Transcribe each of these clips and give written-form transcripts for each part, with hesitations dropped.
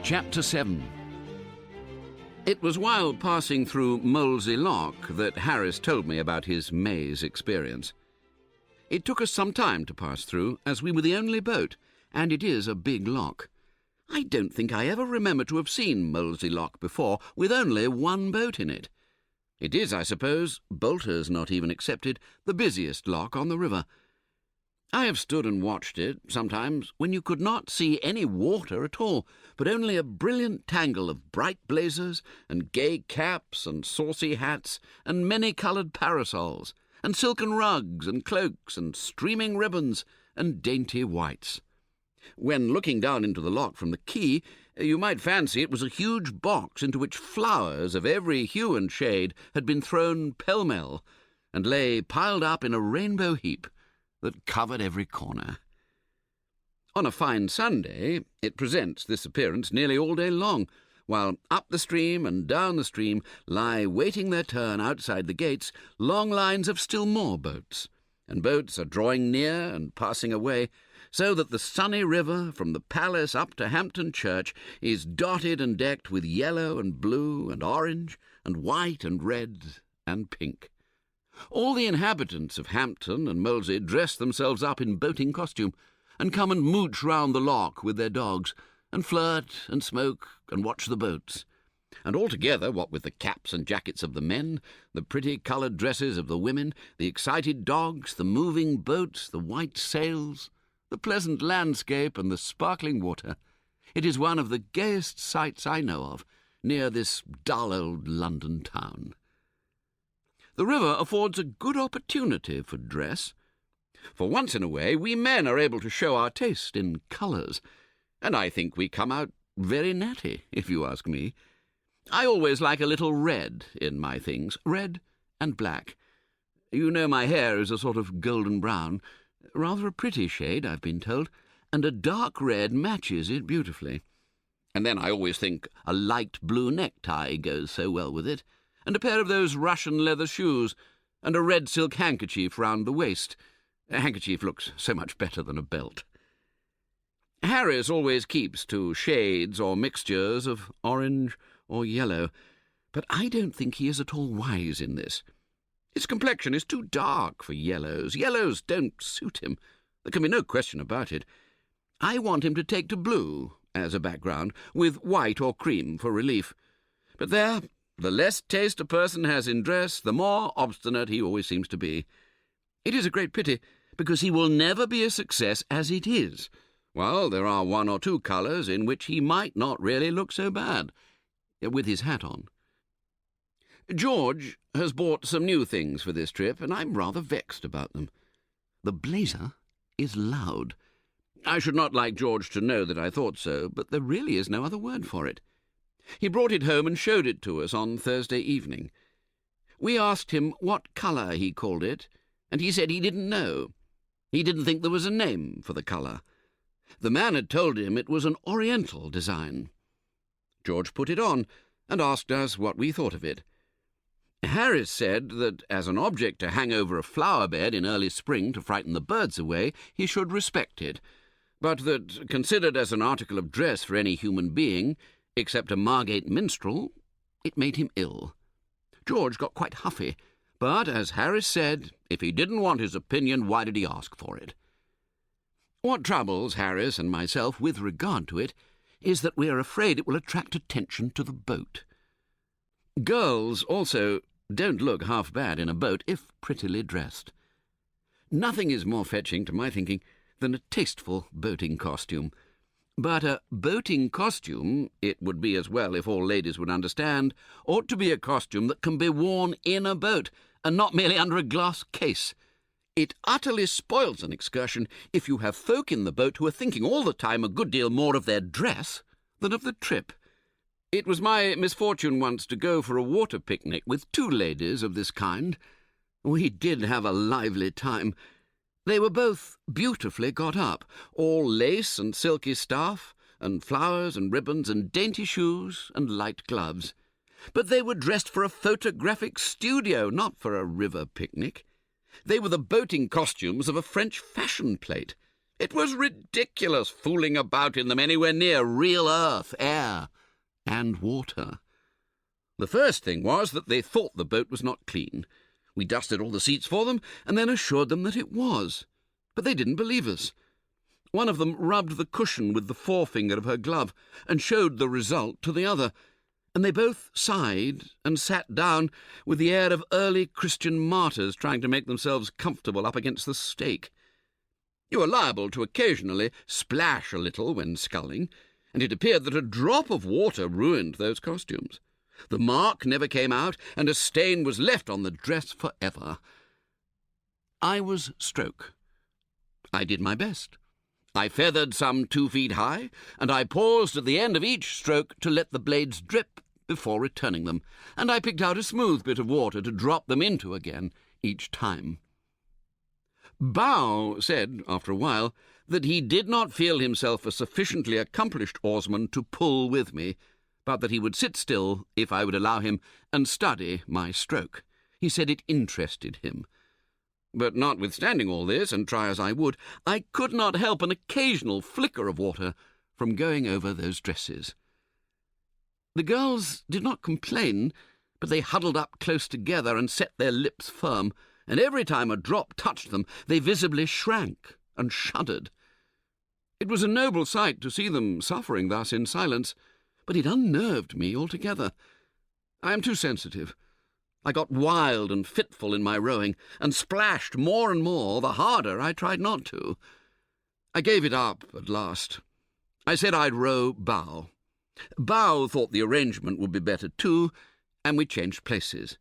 Chapter 7. It was while passing through Molesey Lock that Harris told me about his maze experience. It took us some time to pass through, as we were the only boat, and it is a big lock. I don't think I ever remember to have seen Molesey Lock before, with only one boat in it. It is, I suppose, bolters not even excepted, the busiest lock on the river. I have stood and watched it, sometimes, when you could not see any water at all, but only a brilliant tangle of bright blazers, and gay caps, and saucy hats, and many-coloured parasols, and silken rugs, and cloaks, and streaming ribbons, and dainty whites. When looking down into the lock from the quay, you might fancy it was a huge box into which flowers of every hue and shade had been thrown pell-mell, and lay piled up in a rainbow heap that covered every corner. On a fine Sunday, it presents this appearance nearly all day long, while up the stream and down the stream lie waiting their turn outside the gates long lines of still more boats, and boats are drawing near and passing away, so that the sunny river from the palace up to Hampton Church is dotted and decked with yellow and blue and orange and white and red and pink. All the inhabitants of Hampton and Molesey dress themselves up in boating costume, and come and mooch round the lock with their dogs, and flirt and smoke and watch the boats. And altogether, what with the caps and jackets of the men, the pretty coloured dresses of the women, the excited dogs, the moving boats, the white sails, the pleasant landscape and the sparkling water, it is one of the gayest sights I know of, near this dull old London town. The river affords a good opportunity for dress. For once in a way, we men are able to show our taste in colours, and I think we come out very natty, if you ask me. I always like a little red in my things, red and black. You know my hair is a sort of golden brown, rather a pretty shade, I've been told, and a dark red matches it beautifully. And then I always think a light blue necktie goes so well with it, and a pair of those Russian leather shoes, and a red silk handkerchief round the waist. A handkerchief looks so much better than a belt. Harris always keeps to shades or mixtures of orange or yellow, but I don't think he is at all wise in this. His complexion is too dark for yellows. Yellows don't suit him. There can be no question about it. I want him to take to blue as a background, with white or cream for relief. But there, the less taste a person has in dress, the more obstinate he always seems to be. It is a great pity, because he will never be a success as it is, while there are one or two colours in which he might not really look so bad, with his hat on. George has bought some new things for this trip, and I'm rather vexed about them. The blazer is loud. I should not like George to know that I thought so, but there really is no other word for it. He brought it home and showed it to us on Thursday evening. We asked him what colour he called it, and he said he didn't know. He didn't think there was a name for the colour. The man had told him it was an Oriental design. George put it on and asked us what we thought of it. Harris said that as an object to hang over a flower bed in early spring to frighten the birds away, he should respect it, but that, considered as an article of dress for any human being, except a Margate minstrel, it made him ill. George got quite huffy, but, as Harris said, if he didn't want his opinion, why did he ask for it? What troubles Harris and myself with regard to it is that we are afraid it will attract attention to the boat. Girls, also, don't look half bad in a boat if prettily dressed. Nothing is more fetching, to my thinking, than a tasteful boating costume. But a boating costume, it would be as well if all ladies would understand, ought to be a costume that can be worn in a boat, and not merely under a glass case. It utterly spoils an excursion if you have folk in the boat who are thinking all the time a good deal more of their dress than of the trip. It was my misfortune once to go for a water picnic with two ladies of this kind. We did have a lively time. They were both beautifully got up, all lace and silky stuff, and flowers and ribbons and dainty shoes and light gloves. But they were dressed for a photographic studio, not for a river picnic. They were the boating costumes of a French fashion plate. It was ridiculous fooling about in them anywhere near real earth, air, and water. The first thing was that they thought the boat was not clean. We dusted all the seats for them and then assured them that it was. But they didn't believe us. One of them rubbed the cushion with the forefinger of her glove and showed the result to the other, and they both sighed and sat down with the air of early Christian martyrs trying to make themselves comfortable up against the stake. You were liable to occasionally splash a little when sculling, and it appeared that a drop of water ruined those costumes. The mark never came out, and a stain was left on the dress forever. I was stroke. I did my best. I feathered some 2 feet high, and I paused at the end of each stroke to let the blades drip before returning them, and I picked out a smooth bit of water to drop them into again each time. Bow said, after a while, that he did not feel himself a sufficiently accomplished oarsman to pull with me, but that he would sit still, if I would allow him, and study my stroke. He said it interested him. But notwithstanding all this, and try as I would, I could not help an occasional flicker of water from going over those dresses. The girls did not complain, but they huddled up close together and set their lips firm, and every time a drop touched them, they visibly shrank and shuddered. It was a noble sight to see them suffering thus in silence, but it unnerved me altogether. I am too sensitive. I got wild and fitful in my rowing, and splashed more and more the harder I tried not to. I gave it up at last. I said I'd row bow. Bow thought the arrangement would be better too, and we changed places.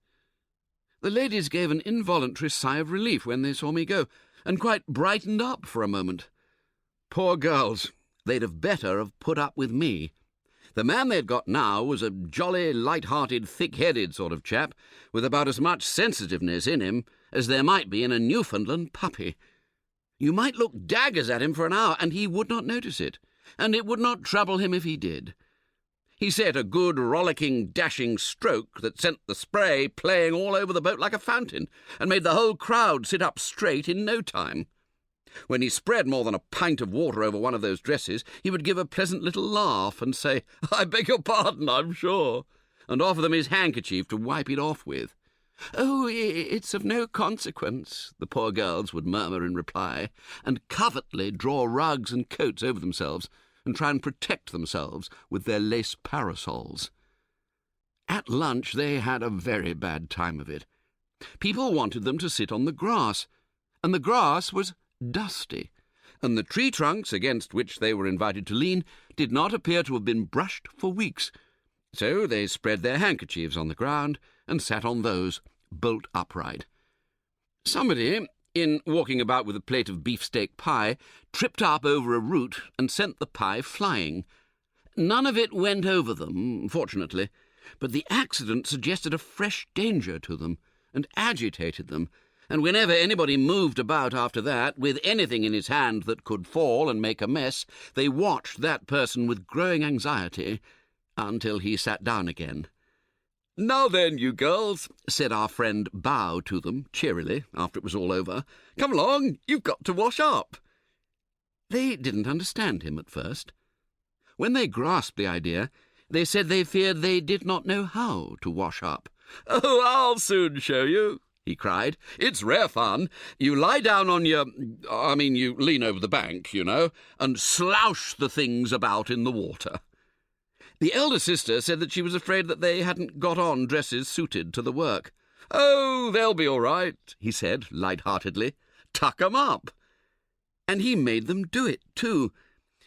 The ladies gave an involuntary sigh of relief when they saw me go, and quite brightened up for a moment. Poor girls, they'd have better have put up with me. The man they'd got now was a jolly, light-hearted, thick-headed sort of chap, with about as much sensitiveness in him as there might be in a Newfoundland puppy. You might look daggers at him for an hour, and he would not notice it, and it would not trouble him if he did. He set a good, rollicking, dashing stroke that sent the spray playing all over the boat like a fountain, and made the whole crowd sit up straight in no time. When he spread more than a pint of water over one of those dresses, he would give a pleasant little laugh and say, "I beg your pardon, I'm sure," and offer them his handkerchief to wipe it off with. "Oh, it's of no consequence," the poor girls would murmur in reply, and covertly draw rugs and coats over themselves and try and protect themselves with their lace parasols. At lunch they had a very bad time of it. People wanted them to sit on the grass, and the grass was dusty, and the tree trunks against which they were invited to lean did not appear to have been brushed for weeks, so they spread their handkerchiefs on the ground and sat on those, bolt upright. Somebody, in walking about with a plate of beefsteak pie, tripped up over a root and sent the pie flying. None of it went over them, fortunately, but the accident suggested a fresh danger to them and agitated them, and whenever anybody moved about after that, with anything in his hand that could fall and make a mess, they watched that person with growing anxiety until he sat down again. "Now then, you girls," said our friend Bow to them, cheerily, after it was all over, "come along, you've got to wash up." They didn't understand him at first. When they grasped the idea, they said they feared they did not know how to wash up. "Oh, I'll soon show you," he cried. "It's rare fun. You lie down on you lean over the bank, you know, and sloush the things about in the water." The elder sister said that she was afraid that they hadn't got on dresses suited to the work. "Oh, they'll be all right," he said light-heartedly. "Tuck 'em up." And he made them do it, too.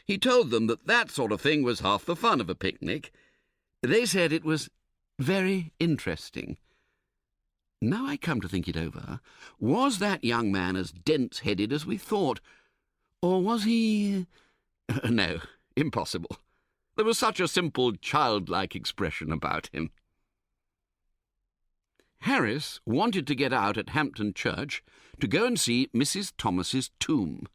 He told them that sort of thing was half the fun of a picnic. They said it was very interesting. Now I come to think it over, was that young man as dense-headed as we thought? Or was he... No, impossible. There was such a simple, childlike expression about him. Harris wanted to get out at Hampton Church to go and see Mrs. Thomas's tomb.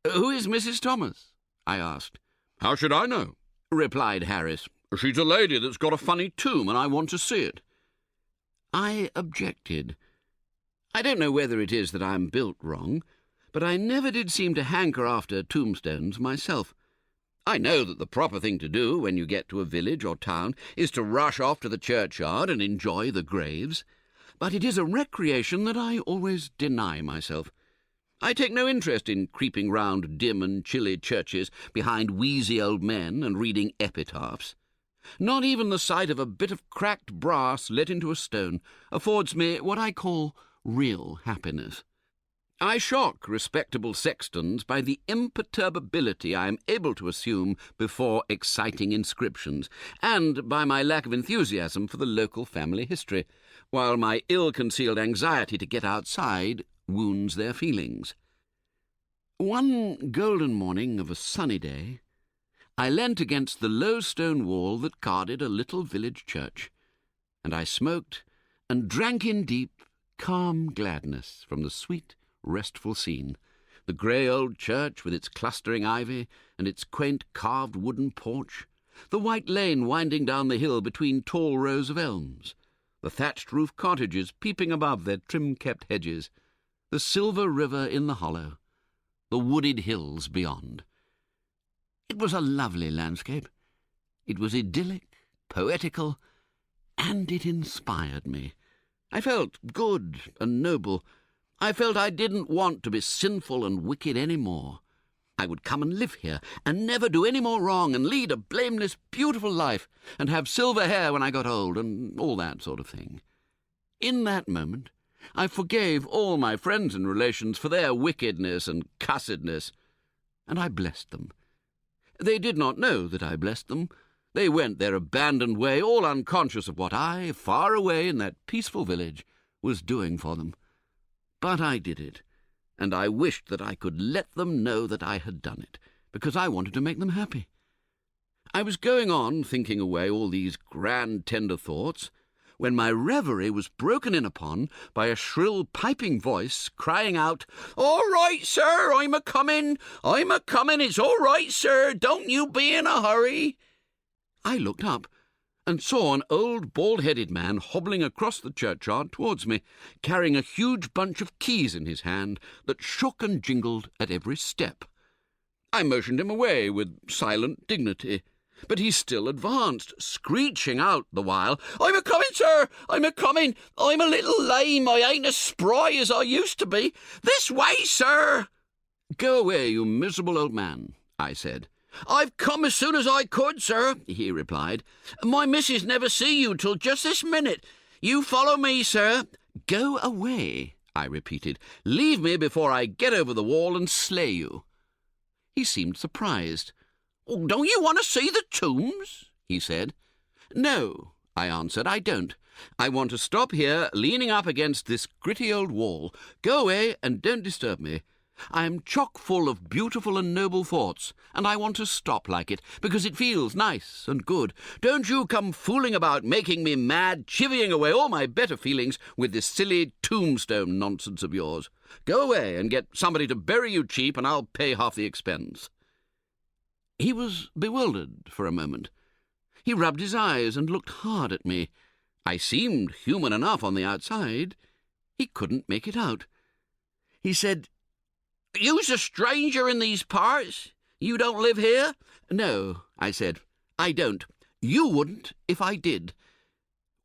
"Who is Mrs. Thomas?" I asked. "How should I know?" replied Harris. "She's a lady that's got a funny tomb, and I want to see it." I objected. I don't know whether it is that I am built wrong, but I never did seem to hanker after tombstones myself. I know that the proper thing to do when you get to a village or town is to rush off to the churchyard and enjoy the graves, but it is a recreation that I always deny myself. I take no interest in creeping round dim and chilly churches behind wheezy old men and reading epitaphs. Not even the sight of a bit of cracked brass let into a stone affords me what I call real happiness. I shock respectable sextons by the imperturbability I am able to assume before exciting inscriptions, and by my lack of enthusiasm for the local family history, while my ill-concealed anxiety to get outside wounds their feelings. One golden morning of a sunny day, I leant against the low stone wall that guarded a little village church, and I smoked and drank in deep, calm gladness from the sweet, restful scene, the grey old church with its clustering ivy and its quaint carved wooden porch, the white lane winding down the hill between tall rows of elms, the thatched roof cottages peeping above their trim-kept hedges, the silver river in the hollow, the wooded hills beyond. It was a lovely landscape. It was idyllic, poetical, and it inspired me. I felt good and noble. I felt I didn't want to be sinful and wicked any more. I would come and live here and never do any more wrong and lead a blameless, beautiful life and have silver hair when I got old and all that sort of thing. In that moment, I forgave all my friends and relations for their wickedness and cussedness, and I blessed them. They did not know that I blessed them. They went their abandoned way, all unconscious of what I, far away in that peaceful village, was doing for them. But I did it, and I wished that I could let them know that I had done it, because I wanted to make them happy. I was going on thinking away all these grand, tender thoughts, when my reverie was broken in upon by a shrill, piping voice crying out, "All right, sir, I'm a-comin', it's all right, sir, don't you be in a hurry." I looked up and saw an old bald-headed man hobbling across the churchyard towards me, carrying a huge bunch of keys in his hand that shook and jingled at every step. I motioned him away with silent dignity, but he still advanced, screeching out the while, "I'm a-comin', sir, I'm a-comin', I'm a little lame, I ain't as spry as I used to be. This way, sir." "Go away, you miserable old man," I said. "I've come as soon as I could, sir," he replied. "My missus never see you till just this minute. You follow me, sir." "Go away," I repeated. "Leave me before I get over the wall and slay you." He seemed surprised. "Don't you want to see the tombs?" he said. "No," I answered, "I don't. I want to stop here, leaning up against this gritty old wall. Go away and don't disturb me. I am chock full of beautiful and noble thoughts, and I want to stop like it, because it feels nice and good. Don't you come fooling about making me mad, chivying away all my better feelings with this silly tombstone nonsense of yours. Go away and get somebody to bury you cheap, and I'll pay half the expense." He was bewildered for a moment. He rubbed his eyes and looked hard at me. I seemed human enough on the outside. He couldn't make it out. He said, "You's a stranger in these parts? You don't live here?" "No," I said, "I don't. You wouldn't if I did."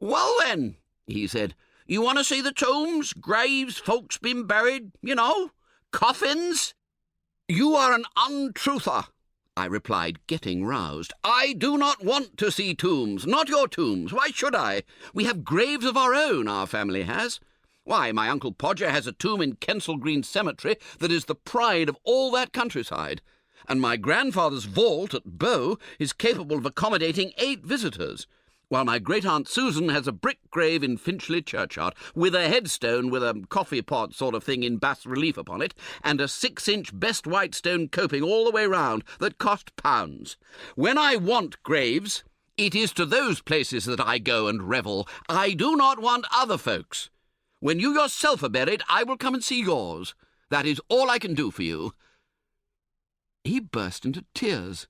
"Well, then," he said, "you want to see the tombs, graves, folks been buried, you know, coffins?" "You are an untruther," I replied, getting roused. "I do not want to see tombs, not your tombs. Why should I? We have graves of our own, our family has. Why, my Uncle Podger has a tomb in Kensal Green Cemetery that is the pride of all that countryside, and my grandfather's vault at Bow is capable of accommodating 8 visitors, while my great-aunt Susan has a brick grave in Finchley Churchyard, with a headstone with a coffee-pot sort of thing in bas-relief upon it, and a 6-inch best white stone coping all the way round that cost £1. When I want graves, it is to those places that I go and revel. I do not want other folks. When you yourself are buried, I will come and see yours. That is all I can do for you." He burst into tears.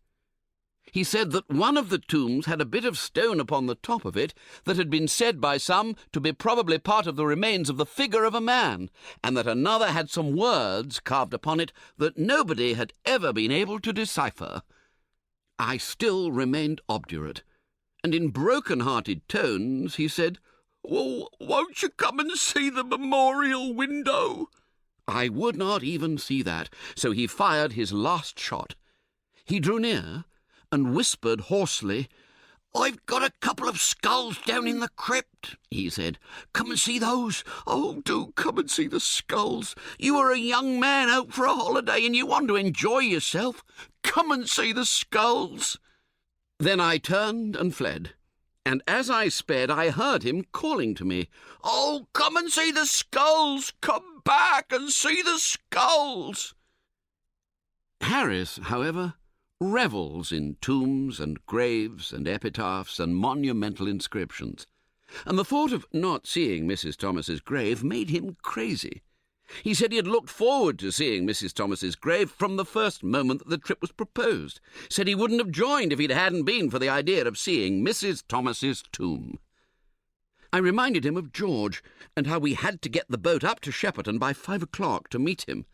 He said that one of the tombs had a bit of stone upon the top of it that had been said by some to be probably part of the remains of the figure of a man, and that another had some words carved upon it that nobody had ever been able to decipher. I still remained obdurate, and in broken-hearted tones he said, "Well, won't you come and see the memorial window?" I would not even see that, so he fired his last shot. He drew near and whispered hoarsely, "I've got a couple of skulls down in the crypt," he said. "Come and see those. Oh, do come and see the skulls. You are a young man out for a holiday and you want to enjoy yourself. Come and see the skulls." Then I turned and fled, and as I sped I heard him calling to me, "Oh, come and see the skulls. Come back and see the skulls." Harris, however, revels in tombs and graves and epitaphs and monumental inscriptions, and the thought of not seeing Mrs. Thomas's grave made him crazy. He said he had looked forward to seeing Mrs. Thomas's grave from the first moment that the trip was proposed. Said he wouldn't have joined if it hadn't been for the idea of seeing Mrs. Thomas's tomb. I reminded him of George, and how we had to get the boat up to Shepperton by 5 o'clock to meet him.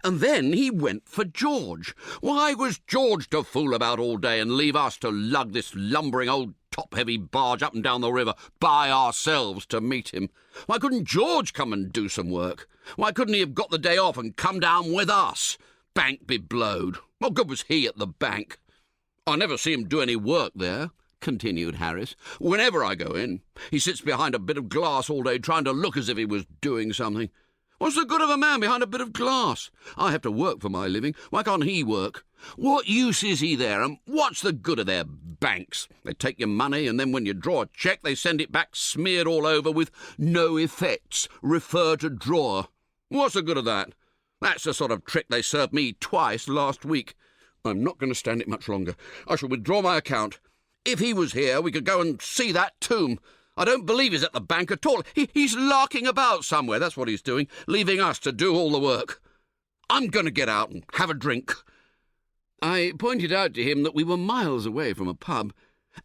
And then he went for George. Why was George to fool about all day and leave us to lug this lumbering old top-heavy barge up and down the river by ourselves to meet him? Why couldn't George come and do some work? Why couldn't he have got the day off and come down with us? Bank be blowed. What good was he at the bank? I never see him do any work there, continued Harris. Whenever I go in, he sits behind a bit of glass all day trying to look as if he was doing something. What's the good of a man behind a bit of glass? I have to work for my living. Why can't he work? What use is he there, and what's the good of their banks? They take your money, and then when you draw a cheque, they send it back smeared all over with "no effects, refer to drawer." What's the good of that? That's the sort of trick they served me twice last week. I'm not going to stand it much longer. I shall withdraw my account. If he was here, we could go and see that tomb. I don't believe he's at the bank at all. He's larking about somewhere, that's what he's doing, leaving us to do all the work. I'm going to get out and have a drink. I pointed out to him that we were miles away from a pub,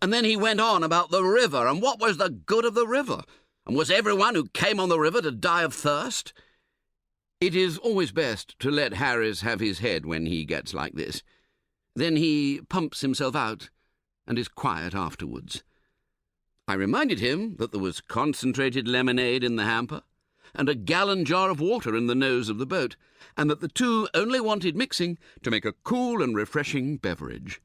and then he went on about the river, and what was the good of the river? And was everyone who came on the river to die of thirst? It is always best to let Harris have his head when he gets like this. Then he pumps himself out and is quiet afterwards. I reminded him that there was concentrated lemonade in the hamper and a gallon jar of water in the nose of the boat, and that the two only wanted mixing to make a cool and refreshing beverage.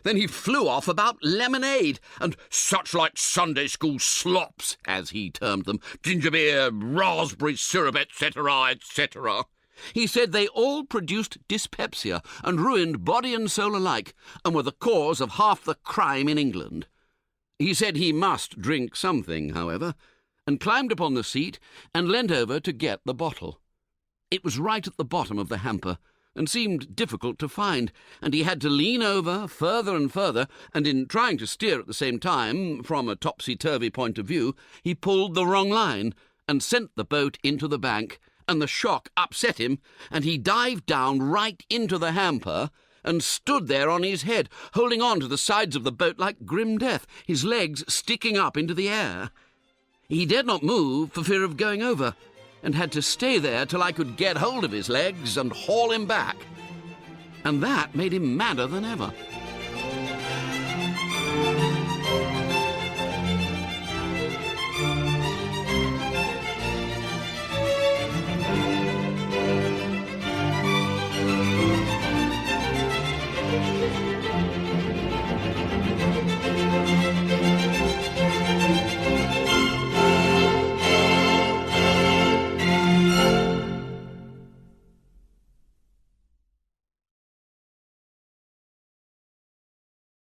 Then he flew off about lemonade and such like Sunday school slops, as he termed them, ginger beer, raspberry syrup, etc., etc. He said they all produced dyspepsia and ruined body and soul alike, and were the cause of half the crime in England. He said he must drink something, however, and climbed upon the seat and leant over to get the bottle. It was right at the bottom of the hamper, and seemed difficult to find, and he had to lean over further and further, and in trying to steer at the same time, from a topsy-turvy point of view, he pulled the wrong line, and sent the boat into the bank, and the shock upset him, and he dived down right into the hamper, and stood there on his head, holding on to the sides of the boat like grim death, his legs sticking up into the air. He dared not move for fear of going over, and had to stay there till I could get hold of his legs and haul him back. And that made him madder than ever.